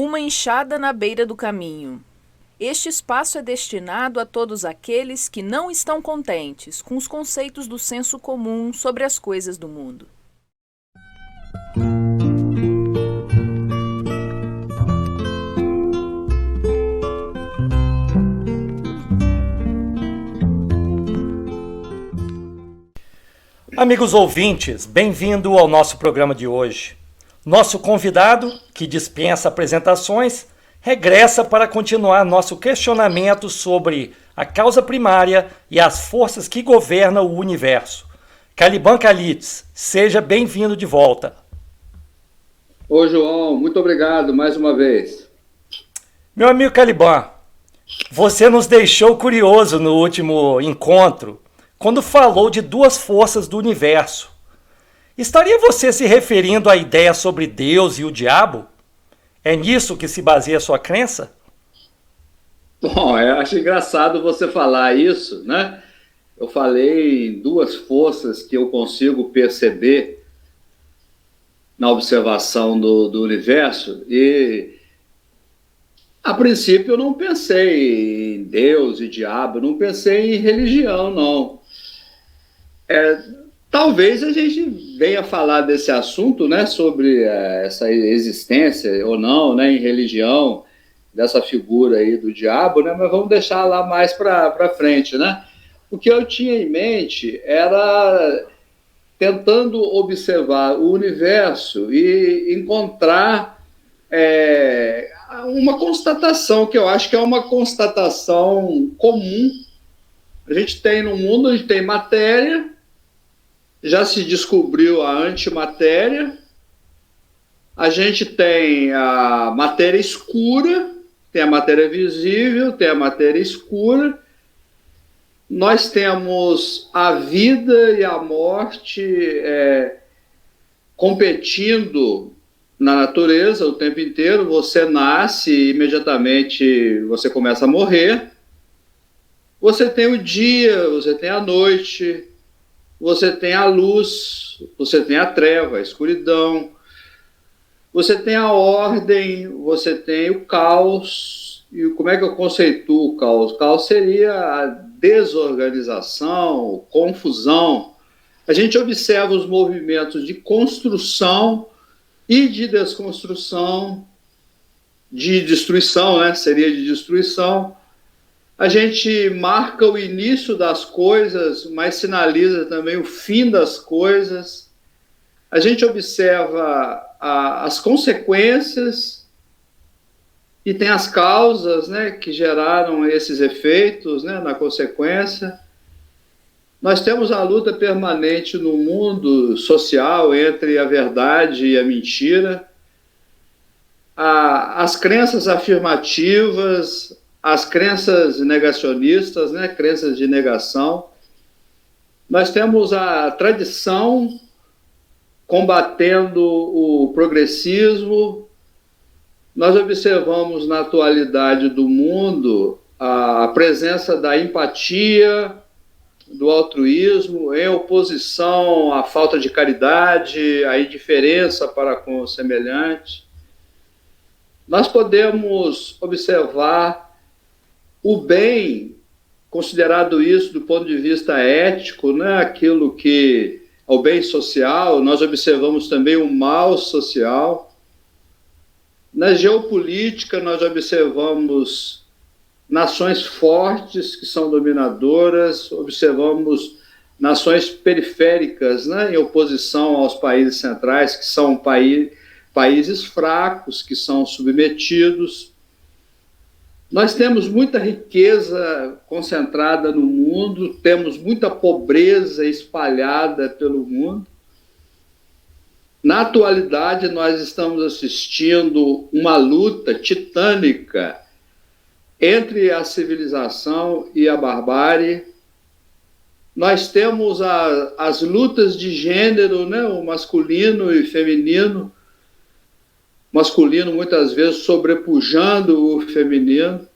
Uma enxada na beira do caminho. Este espaço é destinado a todos aqueles que não estão contentes com os conceitos do senso comum sobre as coisas do mundo. Amigos ouvintes, bem-vindo ao nosso programa de hoje. Nosso convidado, que dispensa apresentações, regressa para continuar nosso questionamento sobre a causa primária e as forças que governam o universo. Caliban Calitz, seja bem-vindo de volta. Ô João, muito obrigado mais uma vez. Meu amigo Caliban, você nos deixou curioso no último encontro, quando falou de duas forças do universo. Estaria você se referindo à ideia sobre Deus e o diabo? É nisso que se baseia a sua crença? Bom, eu acho engraçado você falar isso, né? Eu falei em duas forças que eu consigo perceber na observação do universo e, a princípio, eu não pensei em Deus e diabo, eu não pensei em religião, não. Talvez a gente venha falar desse assunto, né, sobre essa existência ou não, né, em religião, dessa figura aí do diabo, né, mas vamos deixar lá mais para frente, né? O que eu tinha em mente era tentando observar o universo e encontrar uma constatação, que eu acho que é uma constatação comum. A gente tem no mundo, a gente tem matéria, já se descobriu a antimatéria, a gente tem a matéria escura, tem a matéria visível, tem a matéria escura, nós temos a vida e a morte competindo na natureza o tempo inteiro. Você nasce e imediatamente você começa a morrer. Você tem o dia, você tem a noite, você tem a luz, você tem a treva, a escuridão, você tem a ordem, você tem o caos. E como é que eu conceituo o caos? O caos seria a desorganização, confusão. A gente observa os movimentos de construção e de desconstrução, de destruição, né? Seria de destruição. A gente marca o início das coisas, mas sinaliza também o fim das coisas. A gente observa as consequências e tem as causas, né, que geraram esses efeitos, né, na consequência. Nós temos a luta permanente no mundo social entre a verdade e a mentira, as crenças afirmativas, as crenças negacionistas, né, crenças de negação. Nós temos a tradição combatendo o progressismo. Nós observamos na atualidade do mundo a presença da empatia, do altruísmo, em oposição à falta de caridade, à indiferença para com o semelhante. Nós podemos observar o bem, considerado isso do ponto de vista ético, né? Aquilo que é o bem social. Nós observamos também o mal social. Na geopolítica, nós observamos nações fortes que são dominadoras, observamos nações periféricas, né? Em oposição aos países centrais, que são países fracos, que são submetidos. Nós temos muita riqueza concentrada no mundo, temos muita pobreza espalhada pelo mundo. Na atualidade, nós estamos assistindo uma luta titânica entre a civilização e a barbárie. Nós temos as lutas de gênero, né? O masculino e feminino, masculino muitas vezes sobrepujando o feminino.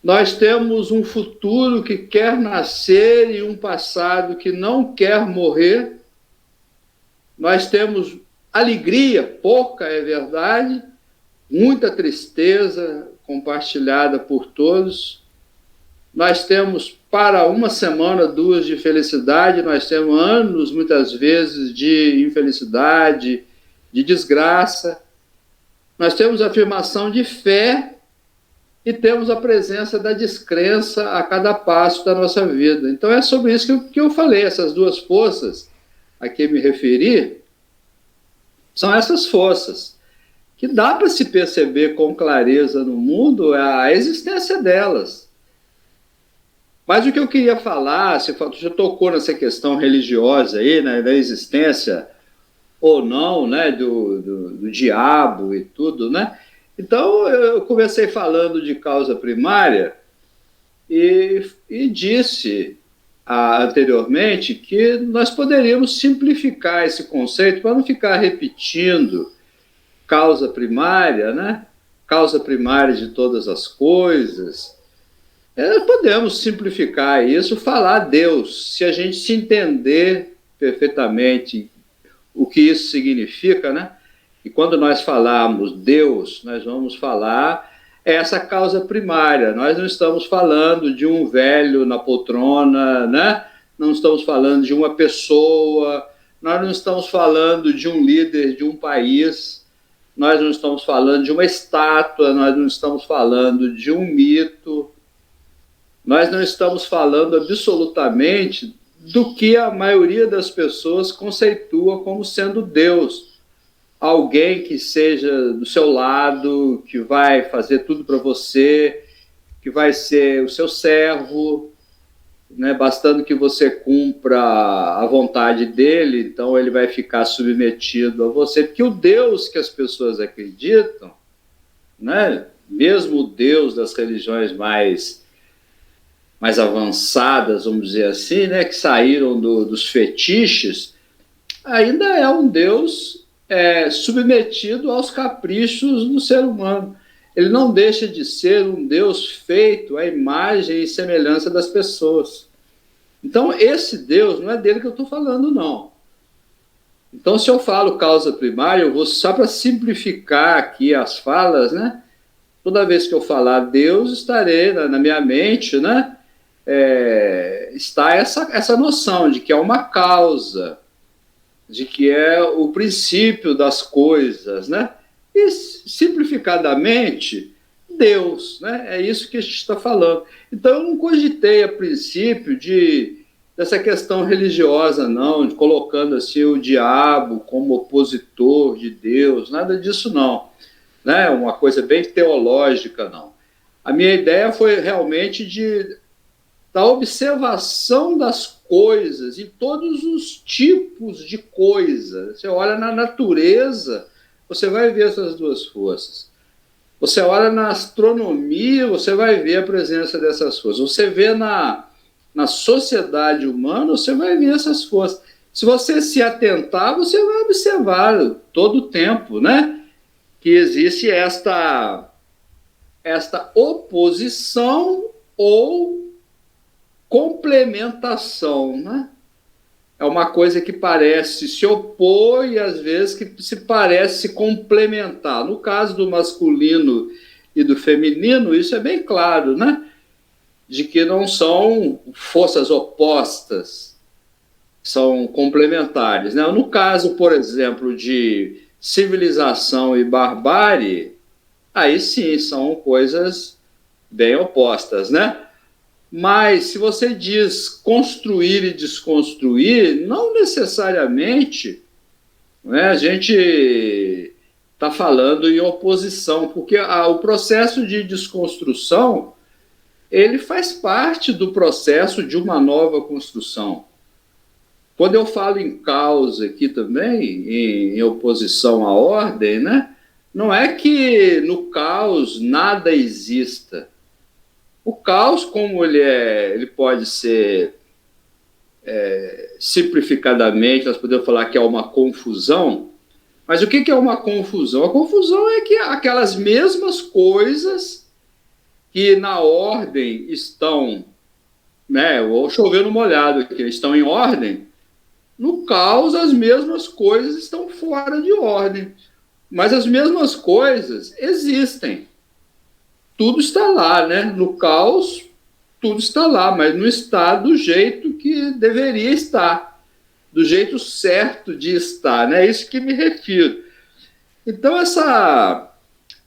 Nós temos um futuro que quer nascer e um passado que não quer morrer. Nós temos alegria, pouca é verdade, muita tristeza compartilhada por todos. Nós temos para uma semana, 2 de felicidade, nós temos anos, muitas vezes, de infelicidade, de desgraça. Nós temos afirmação de fé e temos a presença da descrença a cada passo da nossa vida. Então é sobre isso que eu falei, essas duas forças a que me referi, são essas forças que dá para se perceber com clareza no mundo a existência delas. Mas o que eu queria falar, você tocou nessa questão religiosa aí, né, da existência ou não, né, do diabo e tudo, né? Então, eu comecei falando de causa primária e disse anteriormente que nós poderíamos simplificar esse conceito para não ficar repetindo causa primária, né? Causa primária de todas as coisas. Podemos simplificar isso, falar Deus, se a gente se entender perfeitamente o que isso significa, né? E quando nós falarmos Deus, nós vamos falar essa causa primária. Nós não estamos falando de um velho na poltrona, né? Não estamos falando de uma pessoa, nós não estamos falando de um líder de um país, nós não estamos falando de uma estátua, nós não estamos falando de um mito, nós não estamos falando absolutamente do que a maioria das pessoas conceitua como sendo Deus. Alguém que seja do seu lado, que vai fazer tudo para você, que vai ser o seu servo, né? Bastando que você cumpra a vontade dele, então ele vai ficar submetido a você. Porque o Deus que as pessoas acreditam, né? Mesmo o Deus das religiões mais avançadas, vamos dizer assim, né? Que saíram dos fetiches, ainda é um Deus submetido aos caprichos do ser humano. Ele não deixa de ser um Deus feito à imagem e semelhança das pessoas. Então, esse Deus não é dele que eu estou falando, não. Então, se eu falo causa primária, eu vou só para simplificar aqui as falas, né? Toda vez que eu falar Deus, estarei na minha mente, né? Está essa noção de que é uma causa, de que é o princípio das coisas, né? E, simplificadamente, Deus, né? É isso que a gente está falando. Então, eu não cogitei, a princípio, dessa questão religiosa, não, de colocando assim o diabo como opositor de Deus, nada disso, não. Né? Uma coisa bem teológica, não. A minha ideia foi realmente da observação das coisas, e todos os tipos de coisa. Você olha na natureza, você vai ver essas duas forças. Você olha na astronomia, você vai ver a presença dessas forças. Você vê na sociedade humana, você vai ver essas forças. Se você se atentar, você vai observar todo o tempo, né? Que existe esta oposição ou complementação, né? É uma coisa que parece se opor e às vezes que se parece se complementar. No caso do masculino e do feminino, isso é bem claro, né? De que não são forças opostas, são complementares, né? No caso, por exemplo, de civilização e barbárie, aí sim são coisas bem opostas, né? Mas se você diz construir e desconstruir, não necessariamente, né, a gente está falando em oposição, porque o processo de desconstrução, ele faz parte do processo de uma nova construção. Quando eu falo em causa aqui também, em oposição à ordem, né, não é que no caos nada exista. O caos, como ele pode ser simplificadamente, nós podemos falar que é uma confusão, mas o que é uma confusão? A confusão é que aquelas mesmas coisas que na ordem estão, né, ou chovendo molhado, que estão em ordem, no caos as mesmas coisas estão fora de ordem. Mas as mesmas coisas existem. Tudo está lá, né? No caos, tudo está lá, mas não está do jeito que deveria estar, do jeito certo de estar, né? É isso que me refiro. Então,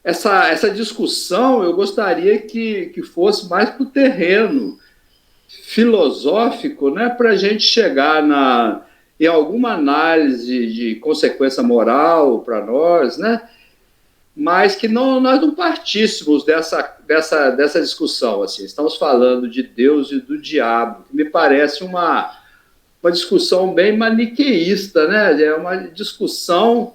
essa discussão eu gostaria que fosse mais para o terreno filosófico, né? Para a gente chegar em alguma análise de consequência moral para nós, né? Mas que nós não partíssemos dessa discussão. Assim. Estamos falando de Deus e do diabo, que me parece uma discussão bem maniqueísta, né? É uma discussão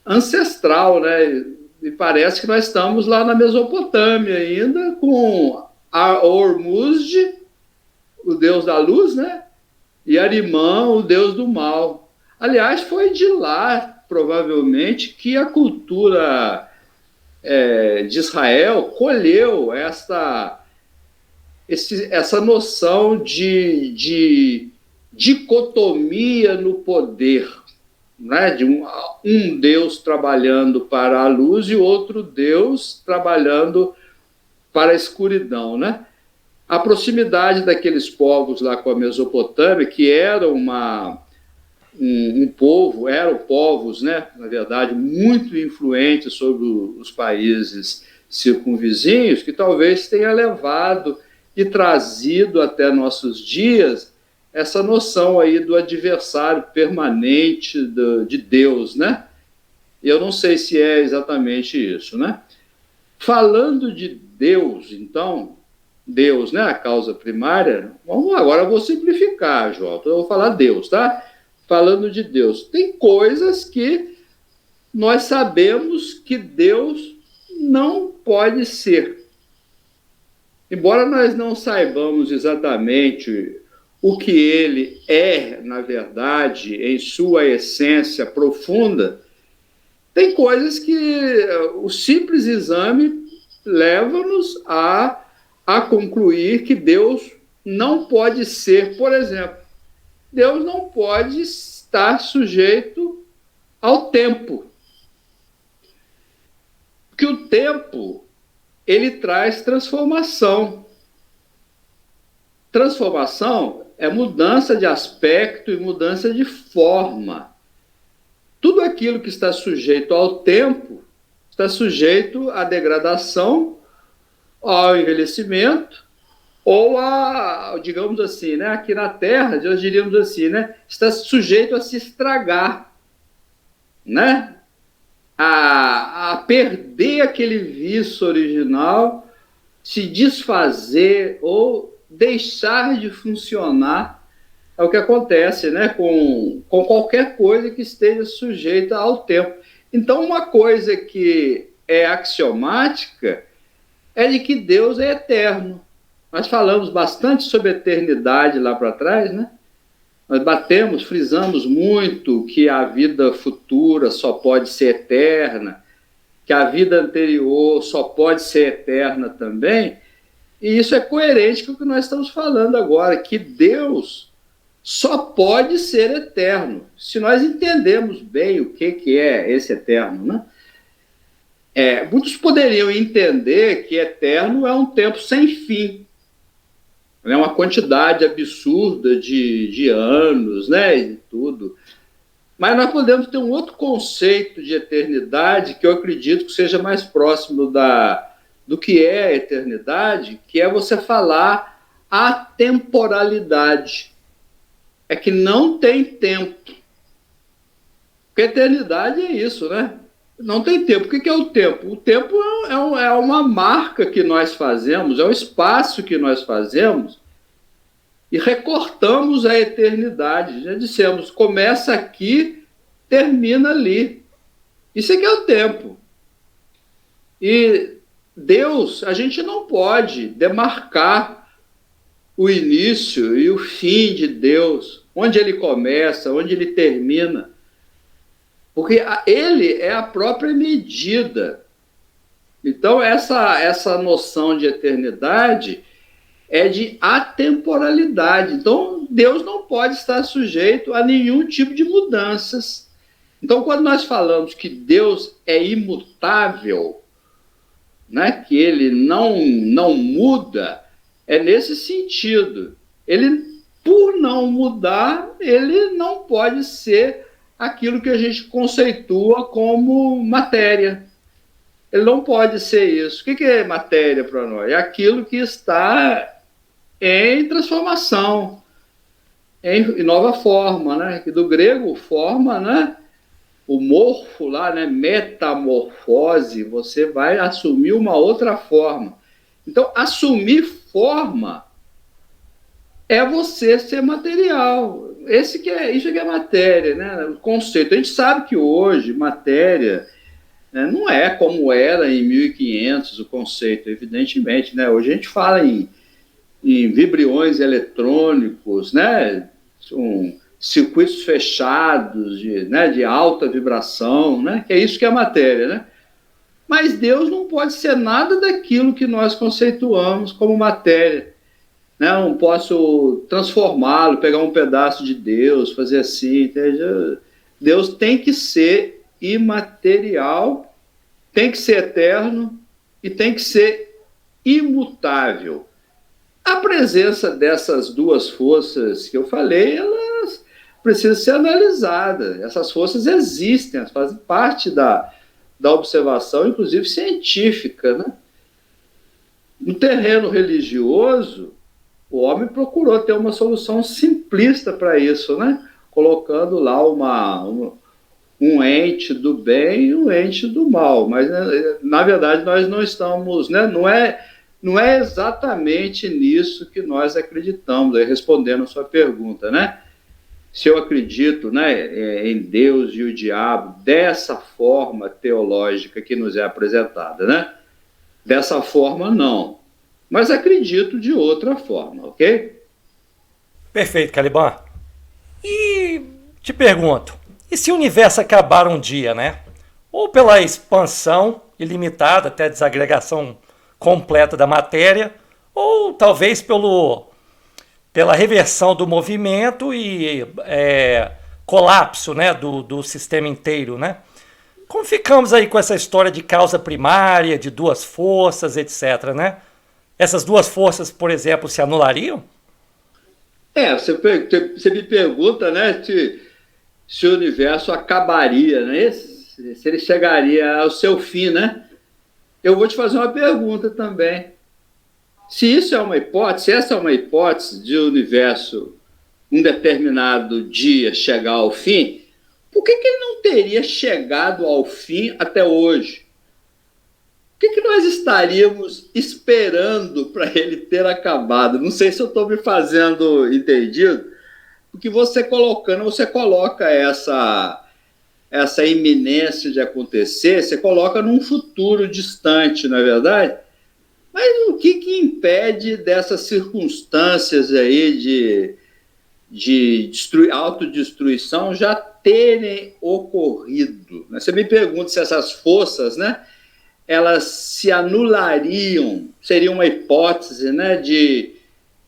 ancestral, né? Me parece que nós estamos lá na Mesopotâmia ainda, com Hormuzd, o deus da luz, né? E Arimã, o deus do mal. Aliás, foi de lá, provavelmente, que a cultura de Israel colheu essa noção de dicotomia no poder, né? De um Deus trabalhando para a luz e outro Deus trabalhando para a escuridão, né? A proximidade daqueles povos lá com a Mesopotâmia, que eram um povo, eram povos, né, na verdade, muito influentes sobre os países circunvizinhos, que talvez tenha levado e trazido até nossos dias essa noção aí do adversário permanente de Deus, né? Eu não sei se é exatamente isso, né? Falando de Deus, então, Deus, né, a causa primária, agora eu vou simplificar, Jota, eu vou falar Deus, tá? Falando de Deus, tem coisas que nós sabemos que Deus não pode ser. Embora nós não saibamos exatamente o que ele é, na verdade, em sua essência profunda, tem coisas que o simples exame leva-nos a concluir que Deus não pode ser, por exemplo, Deus não pode estar sujeito ao tempo. Porque o tempo, ele traz transformação. Transformação é mudança de aspecto e mudança de forma. Tudo aquilo que está sujeito ao tempo está sujeito à degradação, ao envelhecimento, ou digamos assim, né, aqui na Terra, nós diríamos assim, né, está sujeito a se estragar, né, a perder aquele vício original, se desfazer ou deixar de funcionar. É o que acontece, né, com qualquer coisa que esteja sujeita ao tempo. Então, uma coisa que é axiomática é de que Deus é eterno. Nós falamos bastante sobre eternidade lá para trás, né? Nós frisamos muito que a vida futura só pode ser eterna, que a vida anterior só pode ser eterna também, e isso é coerente com o que nós estamos falando agora, que Deus só pode ser eterno. Se nós entendemos bem o que é esse eterno, né? Muitos poderiam entender que eterno é um tempo sem fim, é uma quantidade absurda de anos, né, e tudo. Mas nós podemos ter um outro conceito de eternidade que eu acredito que seja mais próximo do que é a eternidade, que é você falar a temporalidade. É que não tem tempo. Porque eternidade é isso, né? Não tem tempo. O que é o tempo? O tempo é uma marca que nós fazemos, é um espaço que nós fazemos e recortamos a eternidade. Já dissemos, começa aqui, termina ali. Isso é que é o tempo. E Deus, a gente não pode demarcar o início e o fim de Deus, onde ele começa, onde ele termina. Porque ele é a própria medida. Então, essa noção de eternidade é de atemporalidade. Então, Deus não pode estar sujeito a nenhum tipo de mudanças, Então, quando nós falamos que Deus é imutável, né, que ele não muda, é nesse sentido. Ele, por não mudar, ele não pode ser aquilo que a gente conceitua como matéria. Ele não pode ser isso. O que é matéria para nós? É aquilo que está em transformação, em nova forma, né? Que do grego, forma, né? O morfo lá, né? Metamorfose, você vai assumir uma outra forma. Então, assumir forma é você ser material. Isso que é matéria, né? O conceito. A gente sabe que hoje matéria, né, não é como era em 1500 o conceito, evidentemente, né? Hoje a gente fala em vibriões eletrônicos, né? Circuitos fechados de alta vibração, né? Que é isso que é matéria, né? Mas Deus não pode ser nada daquilo que nós conceituamos como matéria, né? Eu não posso transformá-lo, pegar um pedaço de Deus, fazer assim, entende? Deus tem que ser imaterial, tem que ser eterno e tem que ser imutável. A presença dessas duas forças que eu falei, elas precisam ser analisadas. Essas forças existem, elas fazem parte da observação, inclusive científica, né? No terreno religioso, o homem procurou ter uma solução simplista para isso, né? Colocando lá um ente do bem e um ente do mal. Mas, né, na verdade, nós não estamos... Né, não é exatamente nisso que nós acreditamos, aí respondendo a sua pergunta, né? Se eu acredito, né, em Deus e o diabo dessa forma teológica que nos é apresentada, né? Dessa forma, não. Mas acredito de outra forma, ok? Perfeito, Caliban. E te pergunto, e se o universo acabar um dia, né? Ou pela expansão ilimitada até a desagregação completa da matéria, ou talvez pela reversão do movimento e colapso, né, do sistema inteiro, né? Como ficamos aí com essa história de causa primária, de duas forças, etc., né? Essas duas forças, por exemplo, se anulariam? Você me pergunta, né, se o universo acabaria, né? Se ele chegaria ao seu fim, né? Eu vou te fazer uma pergunta também. Se isso é uma hipótese, se essa é uma hipótese de o universo, um determinado dia, chegar ao fim, por que ele não teria chegado ao fim até hoje? O que nós estaríamos esperando para ele ter acabado? Não sei se eu estou me fazendo entendido, porque você coloca essa iminência de acontecer, você coloca num futuro distante, não é verdade? Mas o que impede dessas circunstâncias aí de autodestruição já terem ocorrido? Você me pergunta se essas forças, né, elas se anulariam, seria uma hipótese, né, de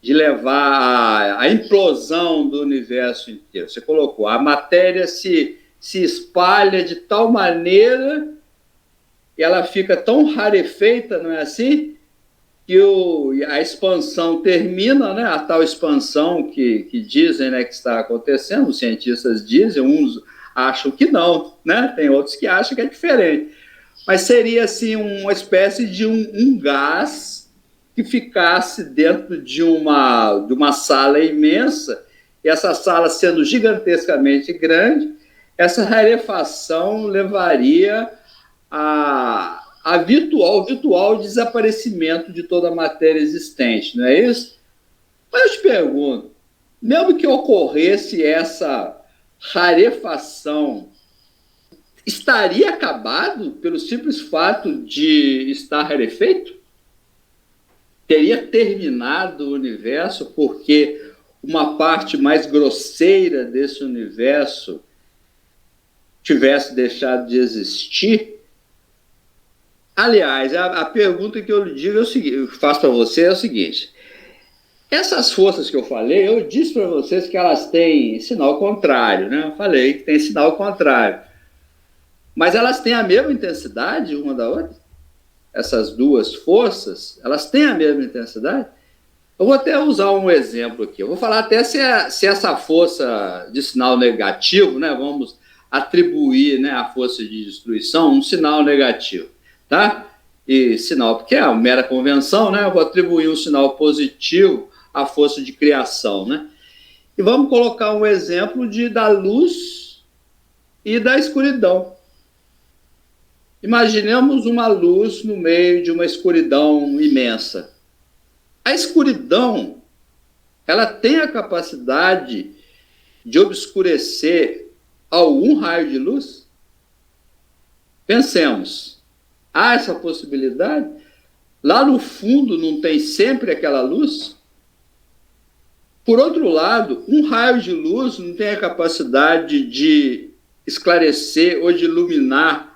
levar à implosão do universo inteiro. Você colocou, a matéria se espalha de tal maneira e ela fica tão rarefeita, não é assim? Que a expansão termina, né? A tal expansão que dizem, né, que está acontecendo, os cientistas dizem, uns acham que não, né? Tem outros que acham que é diferente. Mas seria assim uma espécie de um gás que ficasse dentro de uma sala imensa, e essa sala sendo gigantescamente grande, essa rarefação levaria ao virtual desaparecimento de toda a matéria existente, não é isso? Mas eu te pergunto, mesmo que ocorresse essa rarefação, estaria acabado pelo simples fato de estar rarefeito? Teria terminado o universo porque uma parte mais grosseira desse universo tivesse deixado de existir? Aliás, a pergunta que eu lhe digo eu faço para você é o seguinte: essas forças que eu falei, eu disse para vocês que elas têm sinal contrário, né? Eu falei que tem sinal contrário. Mas elas têm a mesma intensidade uma da outra? Essas duas forças, elas têm a mesma intensidade? Eu vou até usar um exemplo aqui. Eu vou falar até se essa força de sinal negativo, né, vamos atribuir, né, a força de destruição um sinal negativo, tá? E sinal, porque é uma mera convenção, né? Eu vou atribuir um sinal positivo à força de criação, né? E vamos colocar um exemplo da luz e da escuridão. Imaginemos uma luz no meio de uma escuridão imensa. A escuridão, ela tem a capacidade de obscurecer algum raio de luz? Pensemos. Há essa possibilidade? Lá no fundo não tem sempre aquela luz? Por outro lado, um raio de luz não tem a capacidade de esclarecer ou de iluminar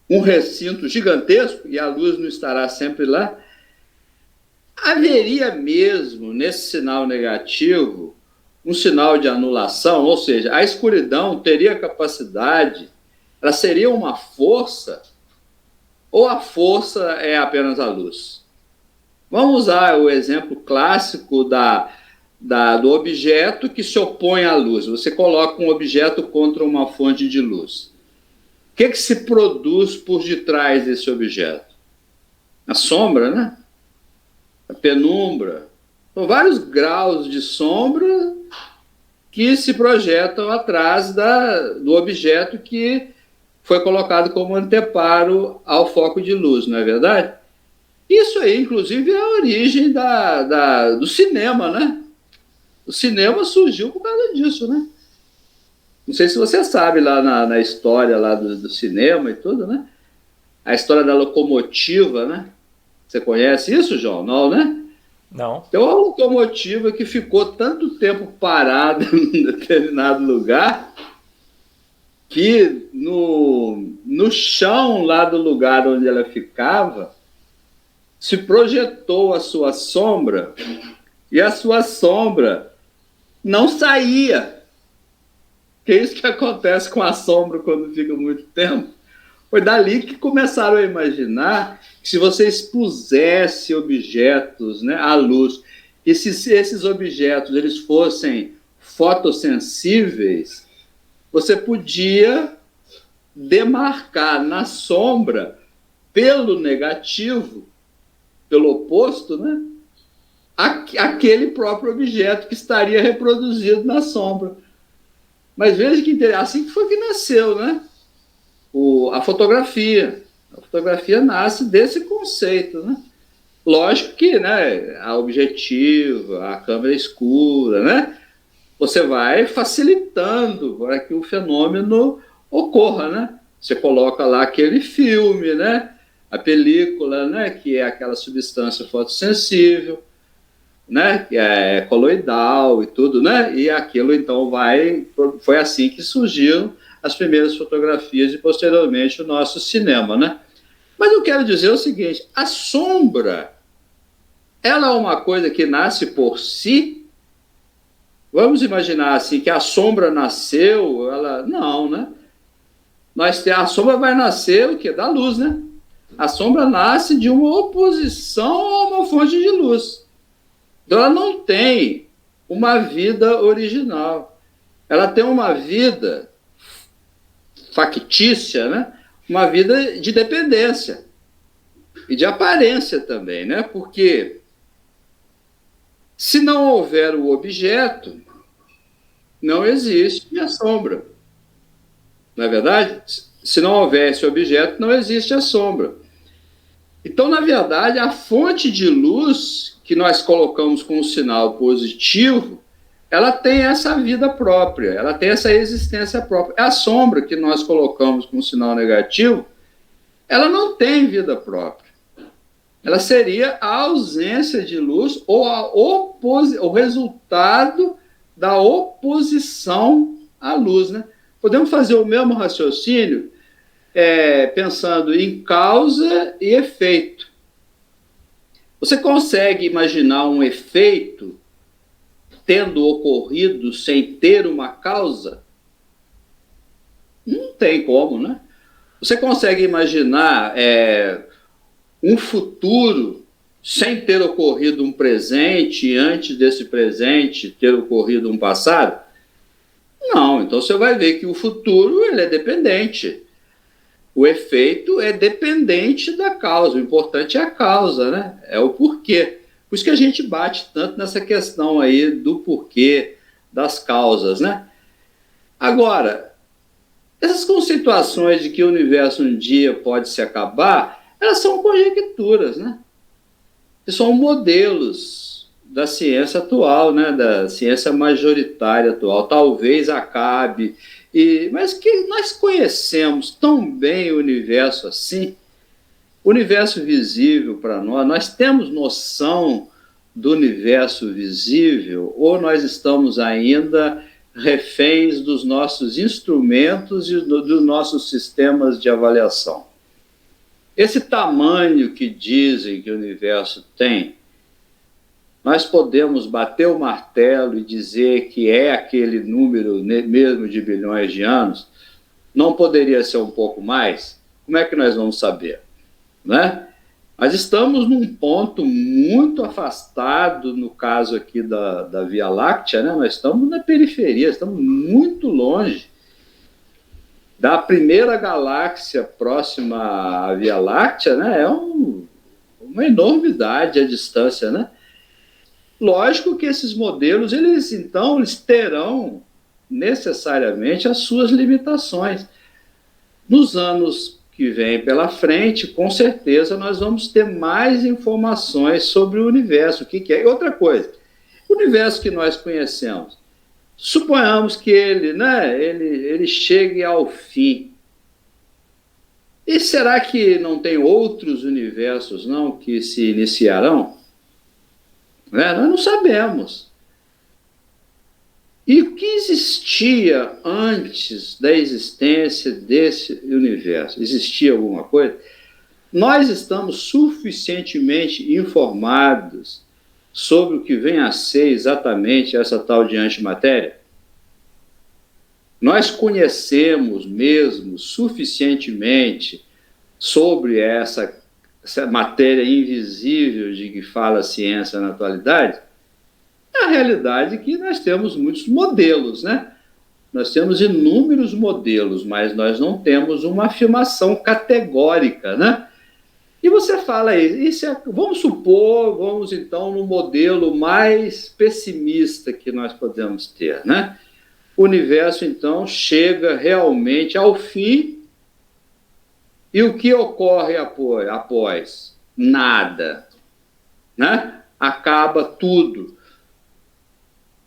um recinto gigantesco, e a luz não estará sempre lá? Haveria mesmo, nesse sinal negativo, um sinal de anulação, ou seja, a escuridão teria capacidade, ela seria uma força, ou a força é apenas a luz? Vamos usar o exemplo clássico do objeto que se opõe à luz. Você coloca um objeto contra uma fonte de luz. O que se produz por detrás desse objeto? A sombra, né? A penumbra. São vários graus de sombra que se projetam atrás do objeto que foi colocado como anteparo ao foco de luz, não é verdade? Isso aí, inclusive, é a origem do cinema, né? O cinema surgiu por causa disso, né? Não sei se você sabe lá na história lá do cinema e tudo, né? A história da locomotiva, né? Você conhece isso, João? Não, né? Não. Então, a locomotiva que ficou tanto tempo parada em determinado lugar que no chão lá do lugar onde ela ficava se projetou a sua sombra e a sua sombra não saía. Que é isso que acontece com a sombra quando fica muito tempo. Foi dali que começaram a imaginar que se você expusesse objetos, né, à luz, e se esses objetos eles fossem fotossensíveis, você podia demarcar na sombra, pelo negativo, pelo oposto, né, aquele próprio objeto que estaria reproduzido na sombra. Mas veja que interessante, assim que foi que nasceu, né? A fotografia. A fotografia nasce desse conceito, né? Lógico que, né, a objetiva, a câmera escura, né? Você vai facilitando para que o fenômeno ocorra, né? Você coloca lá aquele filme, né? A película, né? Que é aquela substância fotossensível, né, que é coloidal e tudo, né, e aquilo então foi assim que surgiram as primeiras fotografias e posteriormente o nosso cinema, né. Mas eu quero dizer o seguinte, a sombra, ela é uma coisa que nasce por si? Vamos imaginar assim, que a sombra nasceu, não, né, a sombra vai nascer o quê? Da luz, né, a sombra nasce de uma oposição a uma fonte de luz. Então, ela não tem uma vida original. Ela tem uma vida factícia, né? Uma vida de dependência e de aparência também, né? Porque se não houver o objeto, não existe a sombra. Não é verdade? Se não houver esse objeto, não existe a sombra. Então, na verdade, a fonte de luz que nós colocamos com um sinal positivo, ela tem essa vida própria, ela tem essa existência própria. A sombra que nós colocamos com um sinal negativo, ela não tem vida própria. Ela seria a ausência de luz ou o resultado da oposição à luz, né? Podemos fazer o mesmo raciocínio pensando em causa e efeito. Você consegue imaginar um efeito tendo ocorrido sem ter uma causa? Não tem como, né? Você consegue imaginar um futuro sem ter ocorrido um presente e antes desse presente ter ocorrido um passado? Não, então você vai ver que o futuro ele é dependente. O efeito é dependente da causa, o importante é a causa, né? É o porquê. Por isso que a gente bate tanto nessa questão aí do porquê, das causas, né? Agora, essas conceituações de que o universo um dia pode se acabar, elas são conjecturas, né? E são modelos da ciência atual, né? Da ciência majoritária atual. Talvez acabe, mas que nós conhecemos tão bem o universo assim, o universo visível para nós temos noção do universo visível ou nós estamos ainda reféns dos nossos instrumentos e dos nossos sistemas de avaliação? Esse tamanho que dizem que o universo tem, nós podemos bater o martelo e dizer que é aquele número mesmo de bilhões de anos? Não poderia ser um pouco mais? Como é que nós vamos saber? Né? Mas estamos num ponto muito afastado, no caso aqui da Via Láctea, né? Nós estamos na periferia, estamos muito longe da primeira galáxia próxima à Via Láctea, né? É uma enormidade a distância, né? Lógico que esses modelos, eles terão necessariamente as suas limitações. Nos anos que vêm pela frente, com certeza nós vamos ter mais informações sobre o universo. O que é? E outra coisa, o universo que nós conhecemos, suponhamos que ele chegue ao fim. E será que não tem outros universos não que se iniciarão? Nós não sabemos. E o que existia antes da existência desse universo? Existia alguma coisa? Nós estamos suficientemente informados sobre o que vem a ser exatamente essa tal de antimatéria? Nós conhecemos mesmo suficientemente sobre essa matéria invisível de que fala a ciência na atualidade? A realidade é que nós temos muitos modelos, né? Nós temos inúmeros modelos, mas nós não temos uma afirmação categórica, né? E você fala aí, vamos então no modelo mais pessimista que nós podemos ter, né? O universo então chega realmente ao fim e o que ocorre após? Nada, né? Acaba tudo.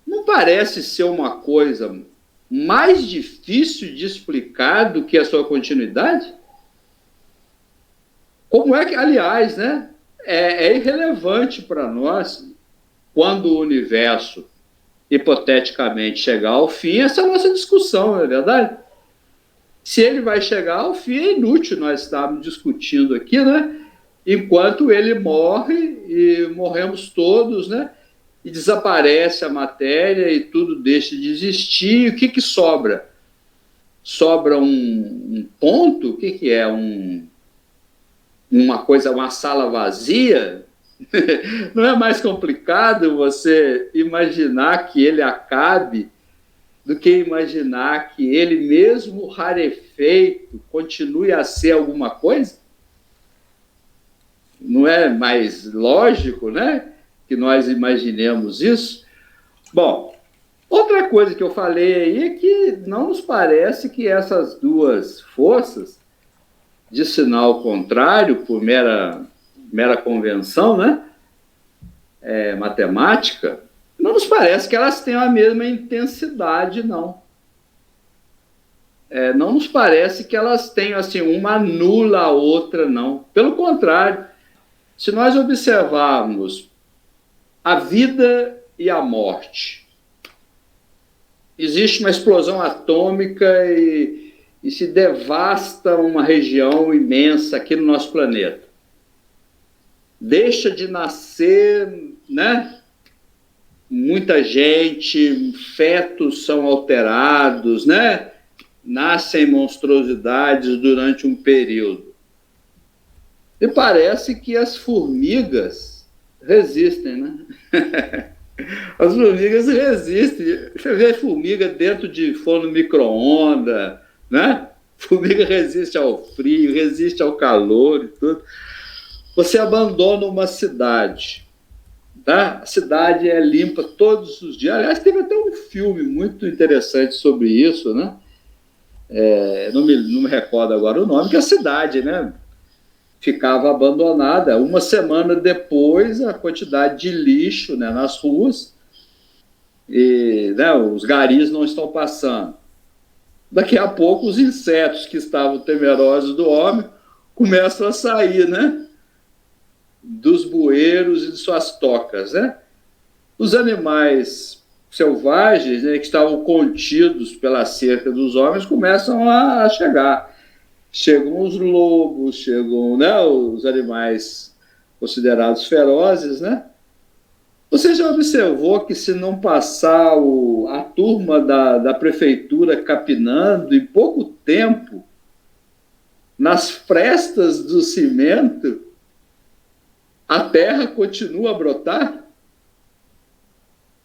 Não parece ser uma coisa mais difícil de explicar do que a sua continuidade? Como é que, aliás, né, é irrelevante para nós quando o universo, hipoteticamente, chegar ao fim, essa é a nossa discussão, não é verdade? Se ele vai chegar ao fim, é inútil nós estarmos discutindo aqui, né? Enquanto ele morre, e morremos todos, né? E desaparece a matéria e tudo deixa de existir. E o que sobra? Sobra um ponto? O que é? Uma sala vazia? Não é mais complicado você imaginar que ele acabe do que imaginar que ele mesmo rarefeito continue a ser alguma coisa? Não é mais lógico, né, que nós imaginemos isso? Bom, outra coisa que eu falei aí é que não nos parece que essas duas forças de sinal contrário, por mera convenção, né, matemática, não nos parece que elas tenham a mesma intensidade, não. Não nos parece que elas tenham assim, uma anula a outra, não. Pelo contrário, se nós observarmos a vida e a morte, existe uma explosão atômica e se devasta uma região imensa aqui no nosso planeta. Deixa de nascer, né? Muita gente, fetos são alterados, né? nascem monstruosidades durante um período. E parece que as formigas resistem, né? As formigas resistem. Você vê formiga dentro de forno micro-ondas, né? Formiga resiste ao frio, resiste ao calor e tudo. Você abandona uma cidade, tá? A cidade é limpa todos os dias. Aliás, teve até um filme muito interessante sobre isso, né? Não me recordo agora o nome, que a cidade, né, ficava abandonada. Uma semana depois, a quantidade de lixo, né, nas ruas, e, né, os garis não estão passando. Daqui a pouco, os insetos que estavam temerosos do homem começam a sair, né, dos bueiros e de suas tocas, né? Os animais selvagens, né, que estavam contidos pela cerca dos homens, começam a chegar. Chegam os lobos, chegam, né, os animais considerados ferozes, né? Você já observou que, se não passar a turma da prefeitura capinando, em pouco tempo, nas frestas do cimento, a terra continua a brotar?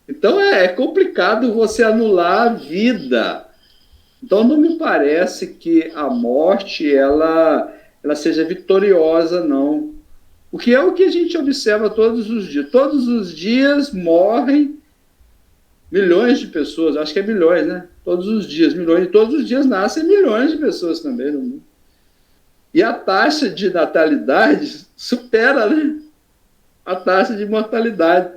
Então é complicado você anular a vida. Então não me parece que a morte ela seja vitoriosa, não. O que é o que a gente observa todos os dias. Todos os dias morrem milhões de pessoas, acho que é milhões, né? Todos os dias, milhões. E todos os dias nascem milhões de pessoas também no mundo. E a taxa de natalidade supera, né, a taxa de mortalidade.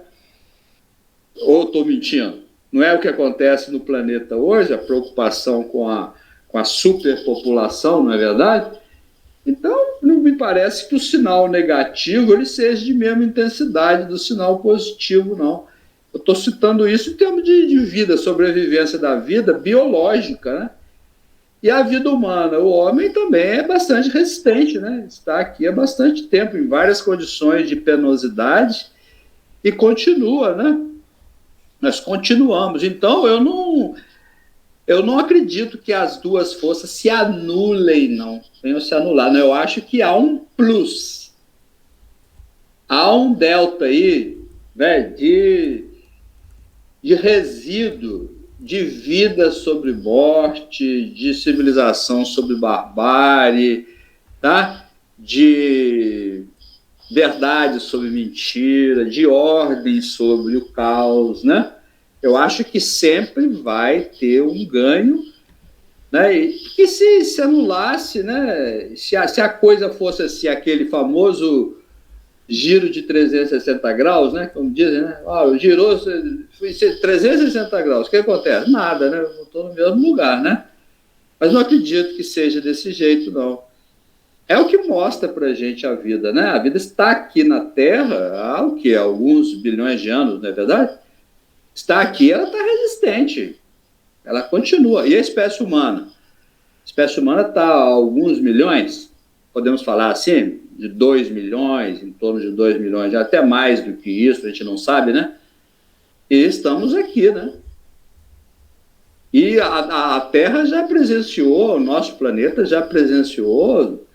Ou estou mentindo? Não é o que acontece no planeta hoje, a preocupação com a superpopulação, não é verdade? Então, não me parece que o sinal negativo ele seja de mesma intensidade do sinal positivo, não. Eu estou citando isso em termos de vida, sobrevivência da vida biológica, né? E a vida humana, o homem também é bastante resistente, né? Está aqui há bastante tempo, em várias condições de penosidade, e continua, né? Nós continuamos. Então, eu não acredito que as duas forças se anulem, não. Venham se anular. Não, eu acho que há um plus. Há um delta aí, né, de resíduo de vida sobre morte, de civilização sobre barbárie, tá? De verdade sobre mentira, de ordem sobre o caos, né? Eu acho que sempre vai ter um ganho, né? E se anulasse, né? Se a coisa fosse assim, aquele famoso giro de 360 graus, né? Como dizem, né? Girou 360 graus, o que acontece? Nada, né? Eu estou no mesmo lugar, né? Mas não acredito que seja desse jeito, não. É o que mostra para a gente a vida, né? A vida está aqui na Terra há o quê? Alguns bilhões de anos, não é verdade? Está aqui, ela está resistente. Ela continua. E a espécie humana? A espécie humana está há alguns milhões, podemos falar assim, de 2 milhões, em torno de 2 milhões, até mais do que isso, a gente não sabe, né? E estamos aqui, né? E a Terra já presenciou, o nosso planeta já presenciou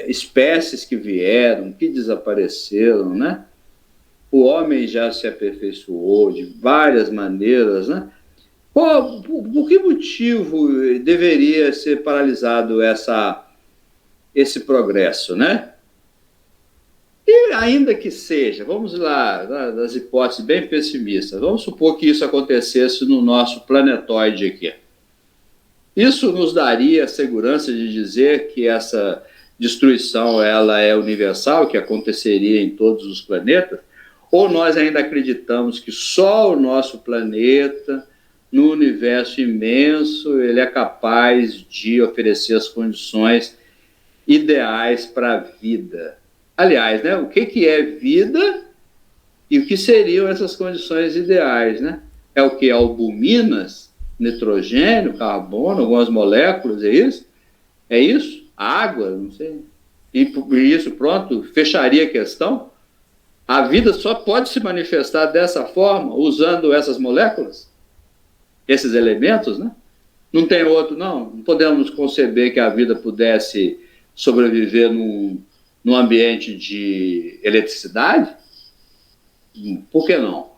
espécies que vieram, que desapareceram, né? O homem já se aperfeiçoou de várias maneiras, né? Por que motivo deveria ser paralisado esse progresso, né? E ainda que seja, vamos lá, das hipóteses bem pessimistas, vamos supor que isso acontecesse no nosso planetoide aqui. Isso nos daria a segurança de dizer que essa destruição ela é universal, que aconteceria em todos os planetas? Ou nós ainda acreditamos que só o nosso planeta, no universo imenso, ele é capaz de oferecer as condições ideais para a vida? Aliás, né, o que é vida e o que seriam essas condições ideais, né? É o que? Albuminas, nitrogênio, carbono, algumas moléculas, é isso? É isso? Água, não sei. E isso, pronto, fecharia a questão? A vida só pode se manifestar dessa forma, usando essas moléculas, esses elementos, né? Não tem outro, não? Não podemos conceber que a vida pudesse sobreviver num ambiente de eletricidade? Por que não?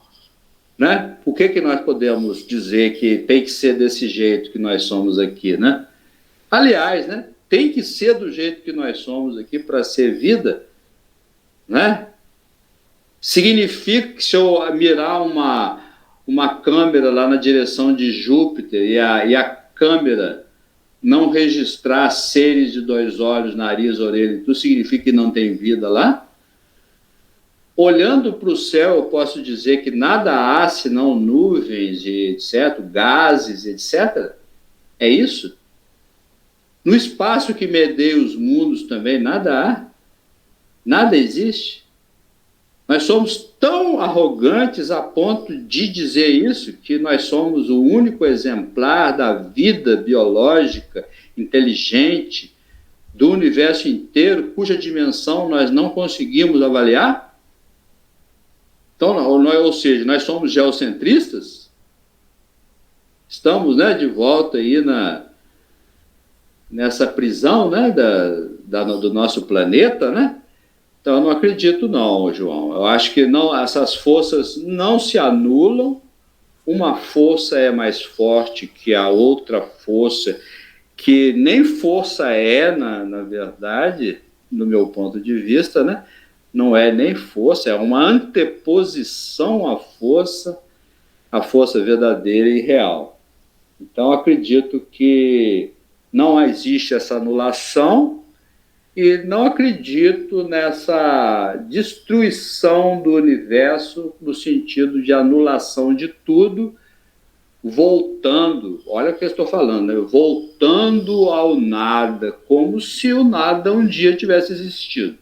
Né? Por que nós podemos dizer que tem que ser desse jeito que nós somos aqui, né? Aliás, né, tem que ser do jeito que nós somos aqui para ser vida, né? Significa que se eu mirar uma câmera lá na direção de Júpiter e a câmera não registrar seres de 2 olhos, nariz, orelha, tudo significa que não tem vida lá? Olhando para o céu, eu posso dizer que nada há senão nuvens, etc., gases, etc. É isso? No espaço que medeia os mundos também, nada há? Nada existe? Nós somos tão arrogantes a ponto de dizer isso, que nós somos o único exemplar da vida biológica, inteligente, do universo inteiro, cuja dimensão nós não conseguimos avaliar? Então, ou seja, nós somos geocentristas? Estamos, né, de volta aí nessa prisão, né, do nosso planeta, né? Então, eu não acredito não, João. Eu acho que não, essas forças não se anulam. Uma força é mais forte que a outra força, que nem força é, na verdade, no meu ponto de vista, né? Não é nem força, é uma anteposição à força verdadeira e real. Então, acredito que não existe essa anulação e não acredito nessa destruição do universo no sentido de anulação de tudo, voltando, olha o que eu estou falando, né? Voltando ao nada, como se o nada um dia tivesse existido.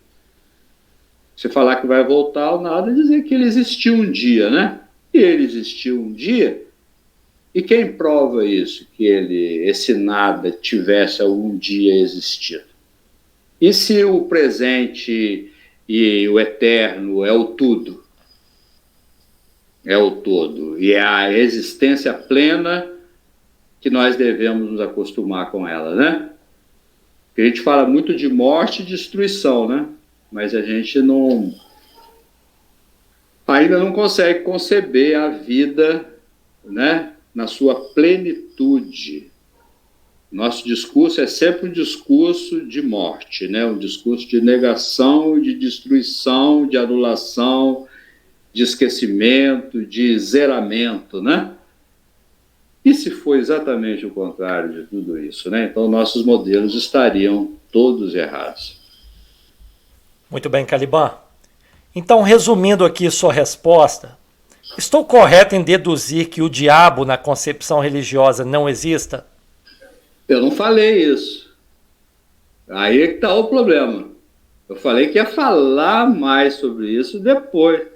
Se falar que vai voltar ao nada, é dizer que ele existiu um dia, né? E ele existiu um dia, e quem prova isso, que esse nada tivesse algum dia existido? E se o presente e o eterno é o tudo? É o todo. E é a existência plena que nós devemos nos acostumar com ela, né? Porque a gente fala muito de morte e destruição, né? Mas a gente ainda não consegue conceber a vida, né, na sua plenitude. Nosso discurso é sempre um discurso de morte, né? Um discurso de negação, de destruição, de anulação, de esquecimento, de zeramento, né? E se for exatamente o contrário de tudo isso, né? Então nossos modelos estariam todos errados. Muito bem, Caliban. Então, resumindo aqui sua resposta, estou correto em deduzir que o diabo na concepção religiosa não exista? Eu não falei isso. Aí é que está o problema. Eu falei que ia falar mais sobre isso depois.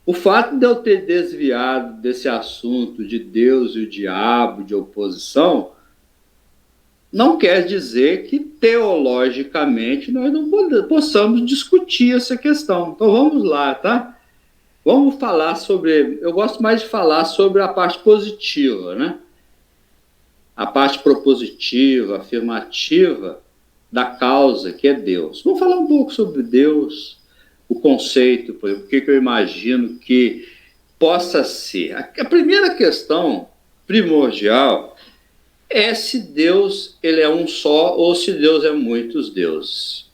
O fato de eu ter desviado desse assunto de Deus e o diabo, de oposição, não quer dizer que teologicamente nós não possamos discutir essa questão. Então vamos lá, tá? Vamos falar sobre... Eu gosto mais de falar sobre a parte positiva, né? A parte propositiva, afirmativa da causa, que é Deus. Vamos falar um pouco sobre Deus, o conceito, por exemplo, o que eu imagino que possa ser. A primeira questão primordial é se Deus ele é um só ou se Deus é muitos deuses.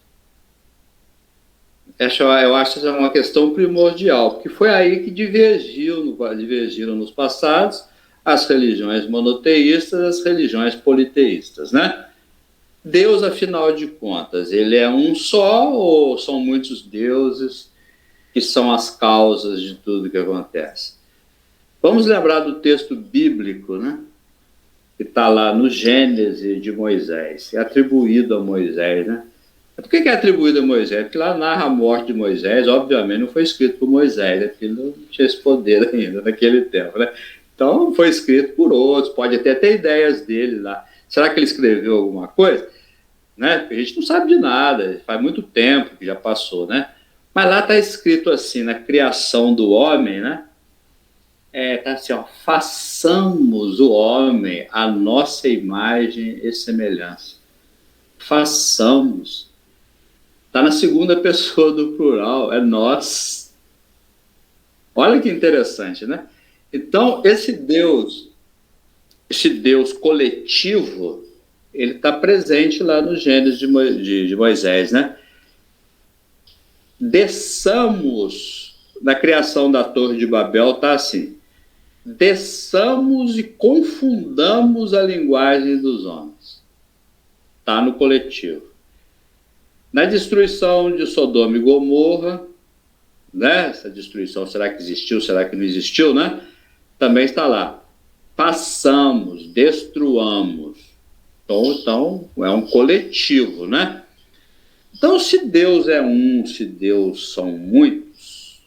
Eu acho que essa é uma questão primordial, porque foi aí que divergiram nos passados as religiões monoteístas e as religiões politeístas, né? Deus, afinal de contas, ele é um só ou são muitos deuses que são as causas de tudo que acontece? Vamos lembrar do texto bíblico, né? Que está lá no Gênesis de Moisés, é atribuído a Moisés, né? Por que é atribuído a Moisés? Porque lá narra a morte de Moisés, obviamente não foi escrito por Moisés, né? Porque ele não tinha esse poder ainda naquele tempo, né? Então foi escrito por outros, pode até ter ideias dele lá. Será que ele escreveu alguma coisa? Né? Porque a gente não sabe de nada, faz muito tempo que já passou, né? Mas lá está escrito assim, na criação do homem, né? tá assim, ó, façamos o homem a nossa imagem e semelhança. Façamos. Está na segunda pessoa do plural, é nós. Olha que interessante, né? Então, esse Deus coletivo, ele está presente lá no Gênesis de Moisés, né? Desçamos, na criação da Torre de Babel, está assim: desçamos e confundamos a linguagem dos homens. Está no coletivo. Na destruição de Sodoma e Gomorra, né? Essa destruição, será que existiu, será que não existiu, né? Também está lá. Façamos, destruamos. Então, é um coletivo, né? Então, se Deus é um, se Deus são muitos,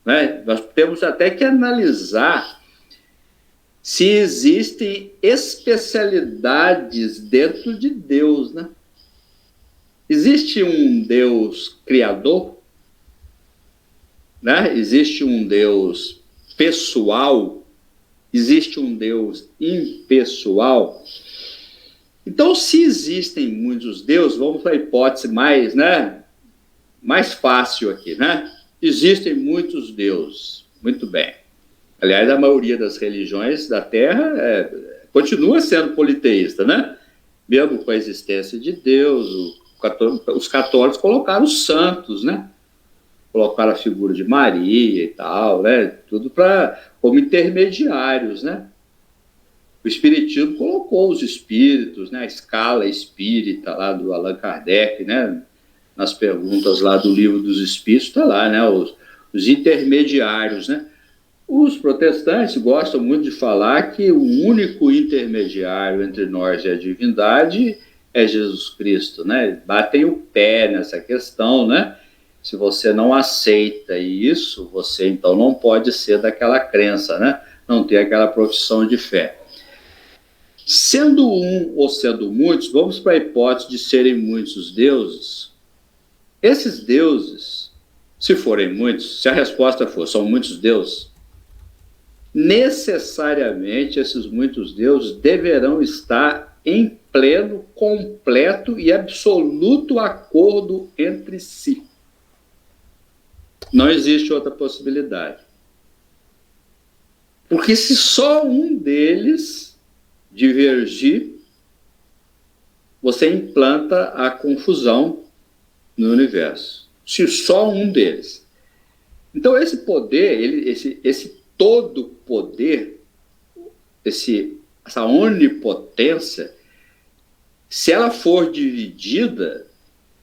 né? Nós temos até que analisar se existem especialidades dentro de Deus, né? Existe um Deus criador, né? Existe um Deus pessoal, existe um Deus impessoal. Então, se existem muitos deuses, vamos para a hipótese mais, né, mais fácil aqui, né? Existem muitos deuses, muito bem. Aliás, a maioria das religiões da Terra continua sendo politeísta, né? Mesmo com a existência de Deus, os católicos colocaram os santos, né? Colocaram a figura de Maria e tal, né? Tudo como intermediários, né? O Espiritismo colocou os espíritos, né? A escala espírita lá do Allan Kardec, né? Nas perguntas lá do Livro dos Espíritos, está lá, né? Os intermediários, né? Os protestantes gostam muito de falar que o único intermediário entre nós e a divindade é Jesus Cristo, né? Batem o pé nessa questão, né? Se você não aceita isso, você então não pode ser daquela crença, né? Não ter aquela profissão de fé. Sendo um ou sendo muitos, vamos para a hipótese de serem muitos os deuses. Esses deuses, se forem muitos, se a resposta for são muitos deuses, necessariamente esses muitos deuses deverão estar em pleno, completo e absoluto acordo entre si. Não existe outra possibilidade. Porque se só um deles divergir, você implanta a confusão no universo. Se só um deles. Então, esse poder, esse todo poder, essa onipotência, se ela for dividida,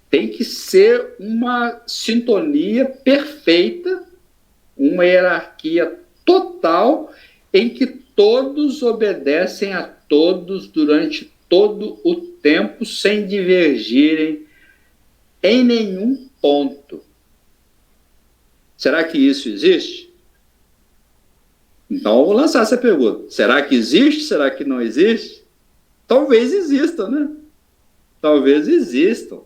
tem que ser uma sintonia perfeita, uma hierarquia total, em que todos obedecem a todos durante todo o tempo, sem divergirem em nenhum ponto. Será que isso existe? Então, eu vou lançar essa pergunta. Será que existe? Será que não existe? Talvez exista, né? Talvez existam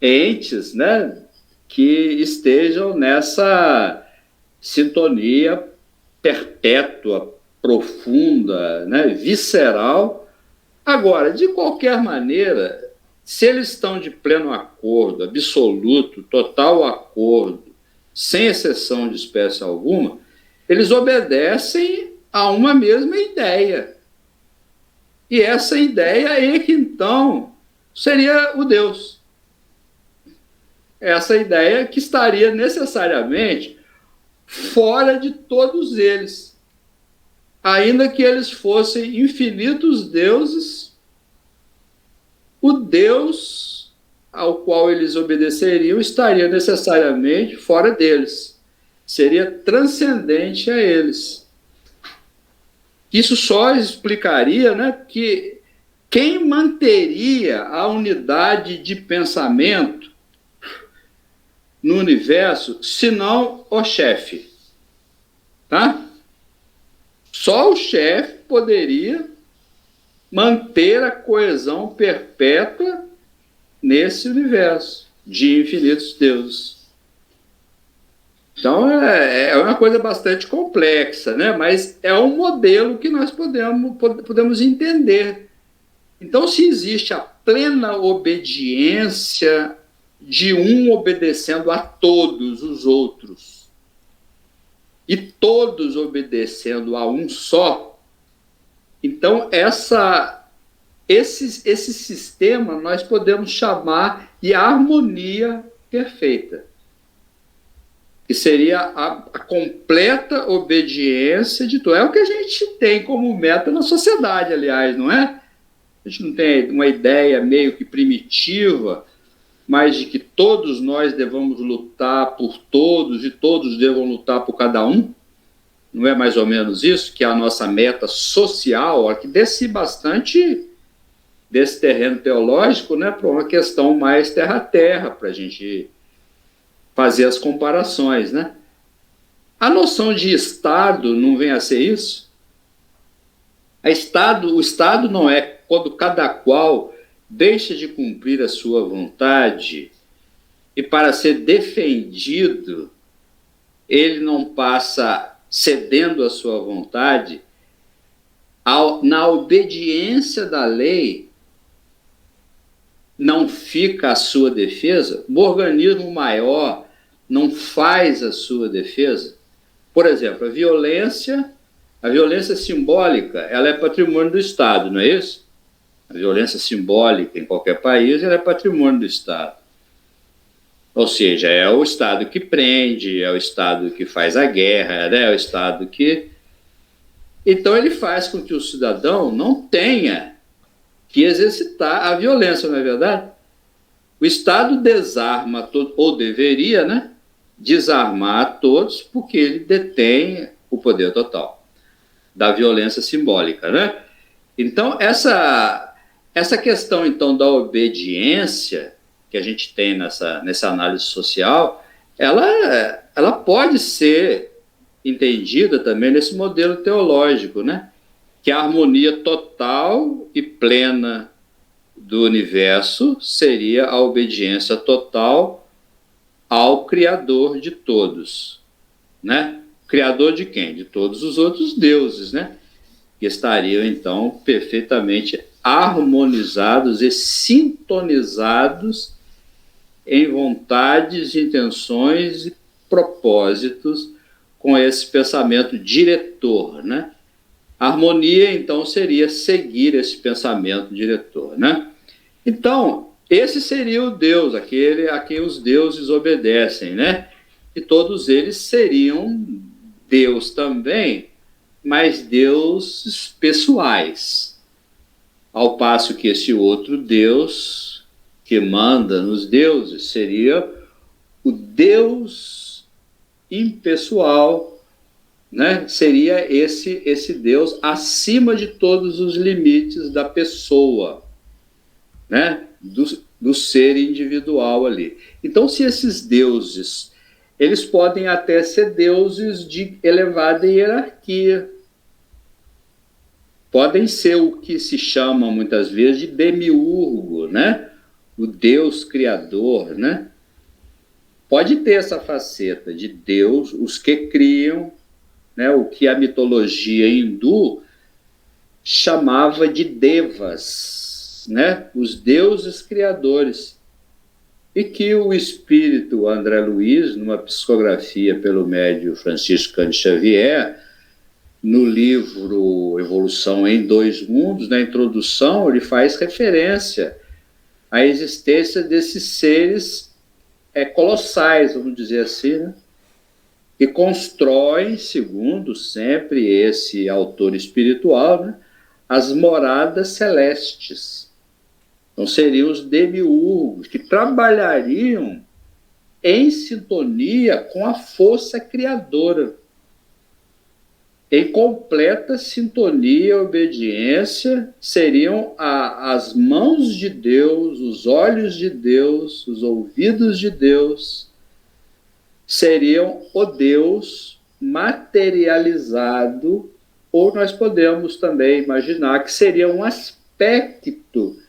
entes, né, que estejam nessa sintonia perpétua, profunda, né, visceral. Agora, de qualquer maneira, se eles estão de pleno acordo, absoluto, total acordo, sem exceção de espécie alguma, eles obedecem a uma mesma ideia. E essa ideia é que, então, seria o Deus. Essa ideia que estaria necessariamente fora de todos eles. Ainda que eles fossem infinitos deuses, o Deus ao qual eles obedeceriam estaria necessariamente fora deles. Seria transcendente a eles. Isso só explicaria, né, que quem manteria a unidade de pensamento no universo, senão o chefe, tá? Só o chefe poderia manter a coesão perpétua nesse universo de infinitos deuses. Então, é uma coisa bastante complexa, né? Mas é um modelo que nós podemos entender. Então, se existe a plena obediência de um obedecendo a todos os outros, e todos obedecendo a um só, então esse sistema nós podemos chamar de harmonia perfeita, que seria a completa obediência de todos. É o que a gente tem como meta na sociedade, aliás, não é? A gente não tem uma ideia meio que primitiva, mas de que todos nós devamos lutar por todos e todos devam lutar por cada um? Não é mais ou menos isso que é a nossa meta social, que desce bastante desse terreno teológico, né, para uma questão mais terra a terra, para a gente fazer as comparações, né? A noção de Estado não vem a ser isso? O Estado não é quando cada qual deixa de cumprir a sua vontade e, para ser defendido, ele não passa cedendo a sua vontade na obediência da lei, não fica a sua defesa? O organismo maior não faz a sua defesa? Por exemplo, a violência simbólica, ela é patrimônio do Estado, não é isso? A violência simbólica em qualquer país, ela é patrimônio do Estado. Ou seja, é o Estado que prende, é o Estado que faz a guerra, né? É o Estado que... Então ele faz com que o cidadão não tenha que exercitar a violência, não é verdade? O Estado desarma, ou deveria, né, desarmar a todos, porque ele detém o poder total da violência simbólica, né? Então, essa questão, então, da obediência que a gente tem nessa análise social, ela pode ser entendida também nesse modelo teológico, né? Que a harmonia total e plena do universo seria a obediência total ao Criador de todos, né? Criador de quem? De todos os outros deuses, né? Que estariam, então, perfeitamente harmonizados e sintonizados em vontades, intenções e propósitos com esse pensamento diretor, né? A harmonia, então, seria seguir esse pensamento diretor, né? Então, esse seria o Deus, aquele a quem os deuses obedecem, né? E todos eles seriam Deus também, mas deuses pessoais. Ao passo que esse outro Deus que manda nos deuses seria o Deus impessoal, né? Seria esse Deus acima de todos os limites da pessoa, né? Do ser individual ali. Então, se esses deuses, eles podem até ser deuses de elevada hierarquia, podem ser o que se chama muitas vezes de demiurgo, né? O Deus criador, né? Pode ter essa faceta de Deus, os que criam, né? O que a mitologia hindu chamava de devas, né? Os deuses criadores. E que o espírito André Luiz, numa psicografia pelo médium Francisco Cândido Xavier, no livro Evolução em Dois Mundos, na introdução, ele faz referência à existência desses seres colossais, vamos dizer assim, né? Que constroem, segundo sempre esse autor espiritual, né, as moradas celestes. Então, seriam os demiurgos, que trabalhariam em sintonia com a força criadora, em completa sintonia e obediência, seriam as mãos de Deus, os olhos de Deus, os ouvidos de Deus, seriam o Deus materializado, ou nós podemos também imaginar que seria um aspecto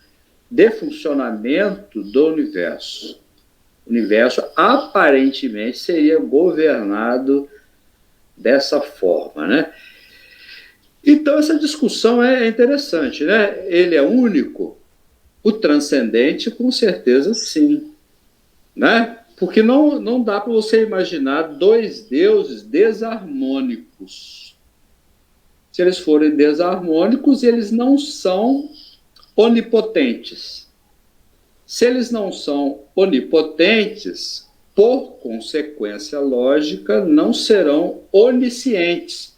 de funcionamento do universo. O universo aparentemente seria governado dessa forma, né? Então, essa discussão é interessante, né? Ele é único? O transcendente, com certeza, sim, né? Porque não dá para você imaginar dois deuses desarmônicos. Se eles forem desarmônicos, eles não são onipotentes. Se eles não são onipotentes, por consequência lógica, não serão oniscientes.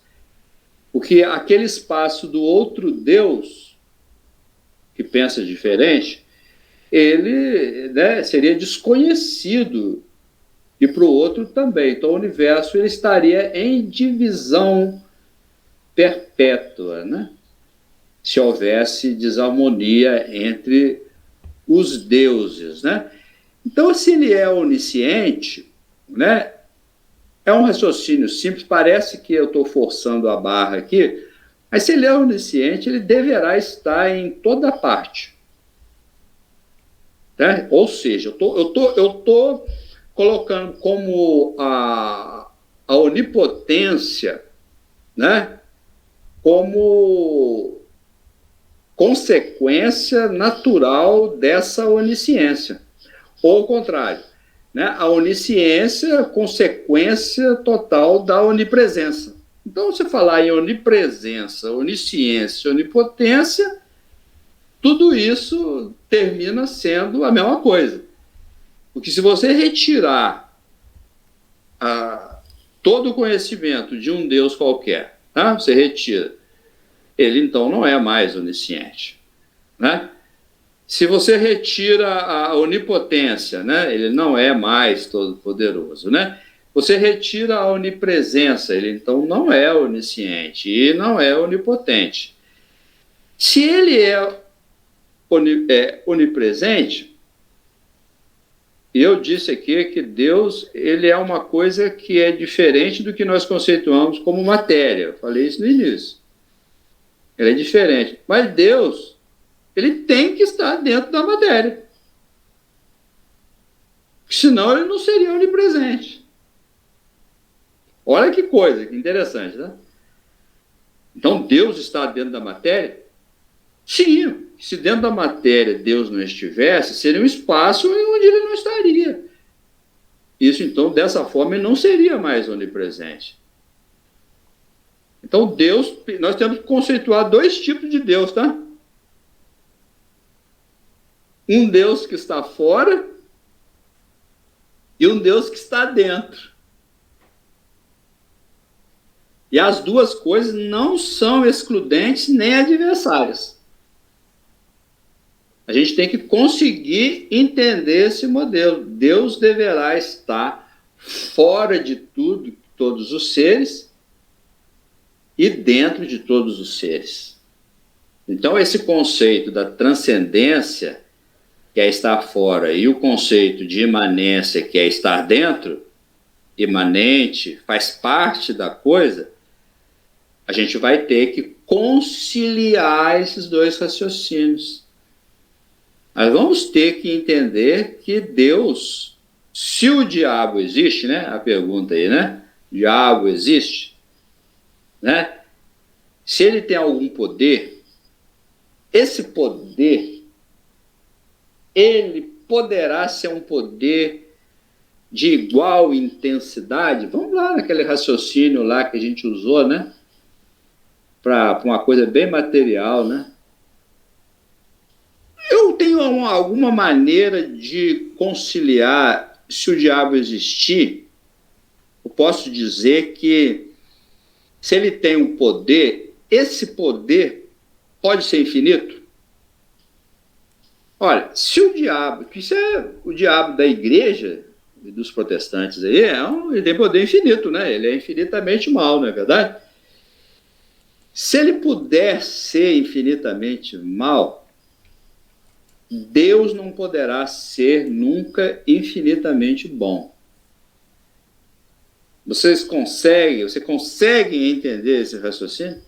Porque aquele espaço do outro Deus, que pensa diferente, ele, né, seria desconhecido, e para o outro também. Então o universo ele estaria em divisão perpétua, né? Se houvesse desarmonia entre os deuses, né? Então, se ele é onisciente, né, é um raciocínio simples, parece que eu estou forçando a barra aqui, mas se ele é onisciente, ele deverá estar em toda parte. Né? Ou seja, eu tô colocando como a onipotência, né, como consequência natural dessa onisciência. Ou ao contrário, né, a onisciência, consequência total da onipresença. Então, se falar em onipresença, onisciência, onipotência, tudo isso termina sendo a mesma coisa. Porque se você retirar todo o conhecimento de um Deus qualquer, tá? Você retira, ele então não é mais onisciente, né? Se você retira a onipotência, né, ele não é mais todo-poderoso, né? Você retira a onipresença, ele então não é onisciente e não é onipotente. Se ele é onipresente, eu disse aqui que Deus ele é uma coisa que é diferente do que nós conceituamos como matéria. Eu falei isso no início. Ele é diferente. Mas Deus, ele tem que estar dentro da matéria. Senão ele não seria onipresente. Olha que coisa, que interessante, né? Então Deus está dentro da matéria? Sim, se dentro da matéria Deus não estivesse, seria um espaço onde ele não estaria. Isso, então, dessa forma, ele não seria mais onipresente. Então, Deus, nós temos que conceituar dois tipos de Deus, tá? Um Deus que está fora e um Deus que está dentro. E as duas coisas não são excludentes nem adversárias. A gente tem que conseguir entender esse modelo. Deus deverá estar fora de tudo, todos os seres, e dentro de todos os seres. Então, esse conceito da transcendência, que é estar fora, e o conceito de imanência, que é estar dentro, imanente, faz parte da coisa, a gente vai ter que conciliar esses dois raciocínios. Nós vamos ter que entender que Deus, se o diabo existe, né? A pergunta aí, né? O diabo existe, né? Se ele tem algum poder, esse poder, ele poderá ser um poder de igual intensidade? Vamos lá naquele raciocínio lá que a gente usou, né? Para uma coisa bem material, né? Eu tenho alguma maneira de conciliar, se o diabo existir, eu posso dizer que se ele tem um poder, esse poder pode ser infinito? Olha, se o diabo, que isso é o diabo da igreja, dos protestantes aí, ele tem poder infinito, né? Ele é infinitamente mal, não é verdade? Se ele puder ser infinitamente mal, Deus não poderá ser nunca infinitamente bom. Você consegue entender esse raciocínio?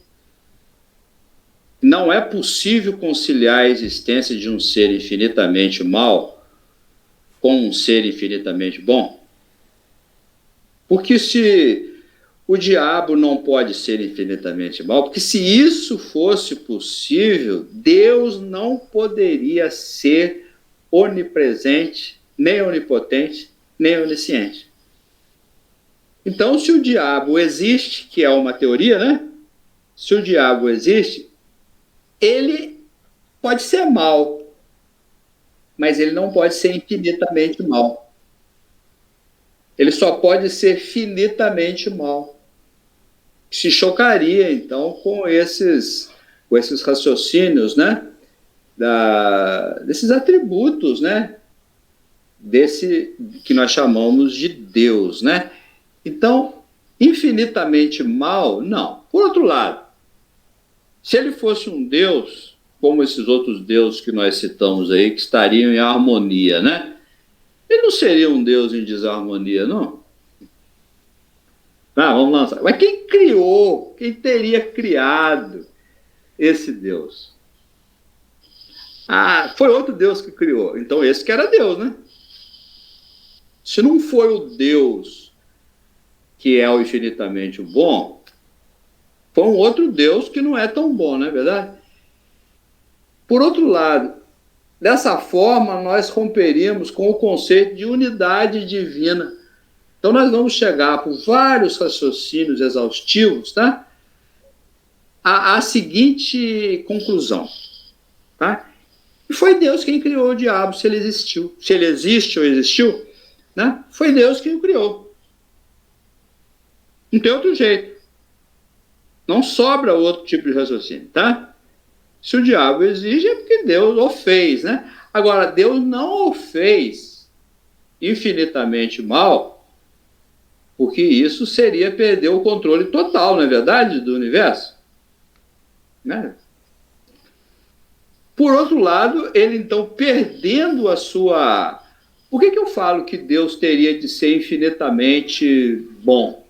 Não é possível conciliar a existência de um ser infinitamente mal com um ser infinitamente bom? Porque se o diabo não pode ser infinitamente mal, porque se isso fosse possível, Deus não poderia ser onipresente, nem onipotente, nem onisciente. Então, se o diabo existe, que é uma teoria, né? Se o diabo existe, ele pode ser mal, mas ele não pode ser infinitamente mal. Ele só pode ser finitamente mal. Se chocaria, então, com esses raciocínios, né? Desses atributos, né? Desse que nós chamamos de Deus, né? Então, infinitamente mal, não. Por outro lado, se ele fosse um Deus, como esses outros deuses que nós citamos aí, que estariam em harmonia, né? Ele não seria um Deus em desarmonia, não? Ah, vamos lançar. Mas quem criou, quem teria criado esse Deus? Ah, foi outro Deus que criou. Então esse que era Deus, né? Se não foi o Deus que é o infinitamente bom, foi um outro Deus que não é tão bom, não é verdade? Por outro lado, dessa forma nós romperíamos com o conceito de unidade divina. Então nós vamos chegar por vários raciocínios exaustivos, tá? A seguinte conclusão, tá? E foi Deus quem criou o diabo, se ele existiu. Se ele existe ou existiu, né? Foi Deus quem o criou. Não tem outro jeito. Não sobra outro tipo de raciocínio, tá? Se o diabo existe, é porque Deus o fez, né? Agora, Deus não o fez infinitamente mal, porque isso seria perder o controle total, não é verdade, do universo? Né? Por outro lado, ele então perdendo a sua... Por que eu falo que Deus teria de ser infinitamente bom?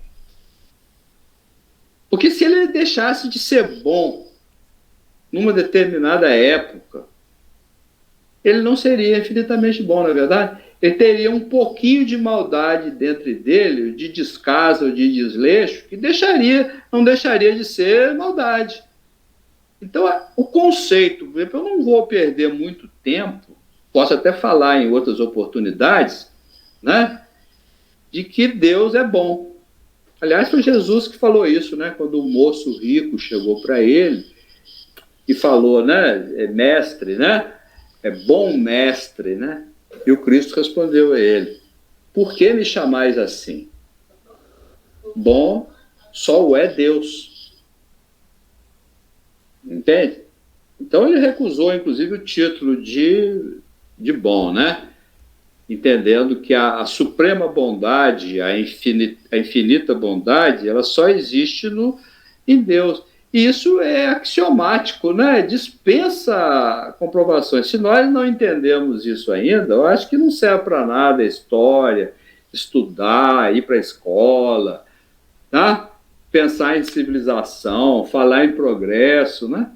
Porque se ele deixasse de ser bom numa determinada época, ele não seria infinitamente bom, não é verdade? Ele teria um pouquinho de maldade dentro dele, de descaso, de desleixo, que não deixaria de ser maldade. Então, o conceito, eu não vou perder muito tempo, posso até falar em outras oportunidades, né, de que Deus é bom. Aliás, foi Jesus que falou isso, né, quando o moço rico chegou para ele e falou, né, mestre, né, é bom mestre, né, e o Cristo respondeu a ele, por que me chamais assim? Bom só o é Deus. Entende? Então ele recusou, inclusive, o título de bom, né? Entendendo que a suprema bondade, a infinita bondade, ela só existe em Deus. E isso é axiomático, né? Dispensa comprovações. Se nós não entendemos isso ainda, eu acho que não serve para nada a história, estudar, ir para a escola, tá? Pensar em civilização, falar em progresso, né?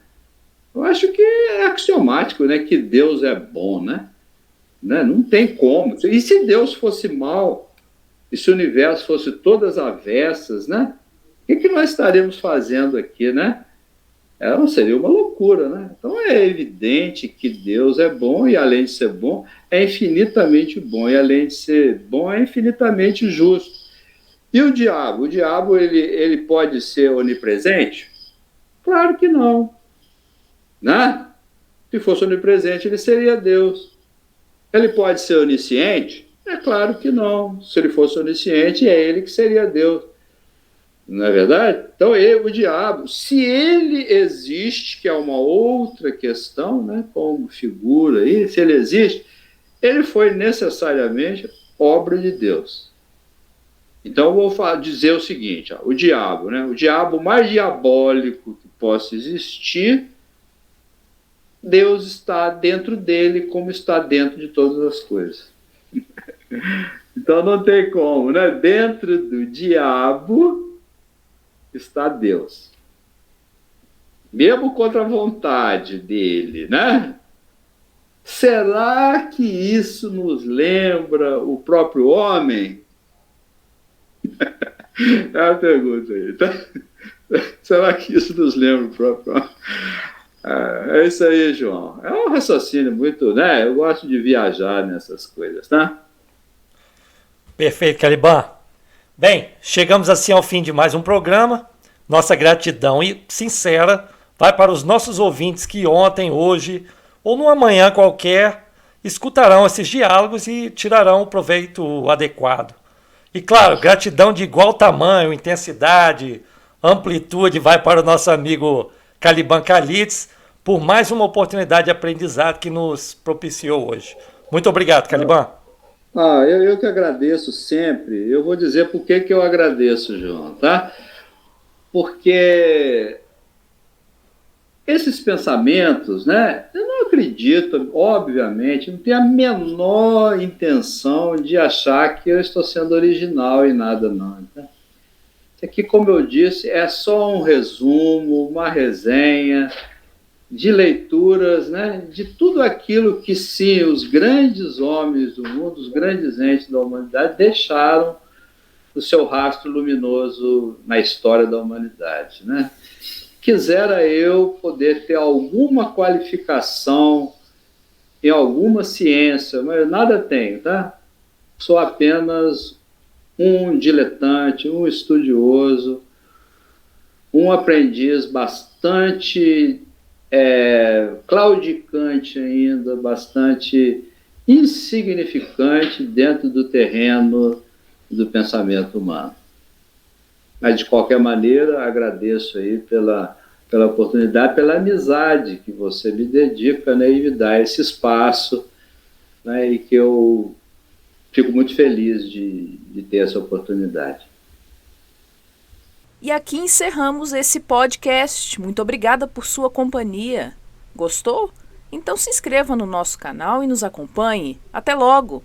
Eu acho que é axiomático, né? Que Deus é bom, né? Não tem como. E se Deus fosse mal, e se o universo fosse todas avessas, né? O que nós estaremos fazendo aqui, né? Seria uma loucura, né? Então é evidente que Deus é bom e, além de ser bom, é infinitamente bom. E, além de ser bom, é infinitamente justo. E o diabo? O diabo, ele pode ser onipresente? Claro que não. Né? Se fosse onipresente, ele seria Deus. Ele pode ser onisciente? É claro que não. Se ele fosse onisciente, é ele que seria Deus. Não é verdade? Então, o diabo, se ele existe, que é uma outra questão, né, como figura aí, se ele existe, ele foi necessariamente obra de Deus. Então, eu vou dizer o seguinte, o diabo, né, o diabo mais diabólico que possa existir, Deus está dentro dele como está dentro de todas as coisas. Então não tem como, né? Dentro do diabo está Deus. Mesmo contra a vontade dele, né? será que isso nos lembra o próprio homem? É a pergunta aí, tá? Será que isso nos lembra o próprio homem? É isso aí, João. É um raciocínio muito, né? Eu gosto de viajar nessas coisas, tá? Perfeito, Caliban. Bem, chegamos assim ao fim de mais um programa. Nossa gratidão e sincera vai para os nossos ouvintes que ontem, hoje ou numa manhã qualquer escutarão esses diálogos e tirarão o proveito adequado. E claro, gratidão de igual tamanho, intensidade, amplitude vai para o nosso amigo Caliban Calitz por mais uma oportunidade de aprendizado que nos propiciou hoje. Muito obrigado, Caliban. Eu que agradeço sempre. Eu vou dizer por que eu agradeço, João, tá? Porque esses pensamentos, né? Eu não acredito, obviamente, não tenho a menor intenção de achar que eu estou sendo original em nada, não. Tá? Isso aqui, como eu disse, é só um resumo, uma resenha de leituras, né, de tudo aquilo que, sim, os grandes homens do mundo, os grandes entes da humanidade deixaram o seu rastro luminoso na história da humanidade. Né? Quisera eu poder ter alguma qualificação em alguma ciência, mas nada tenho, tá? Sou apenas um diletante, um estudioso, um aprendiz bastante claudicante ainda, bastante insignificante dentro do terreno do pensamento humano. Mas, de qualquer maneira, agradeço aí pela oportunidade, pela amizade que você me dedica, né, e me dá esse espaço, né, e que eu fico muito feliz de ter essa oportunidade. E aqui encerramos esse podcast. Muito obrigada por sua companhia. Gostou? Então se inscreva no nosso canal e nos acompanhe. Até logo!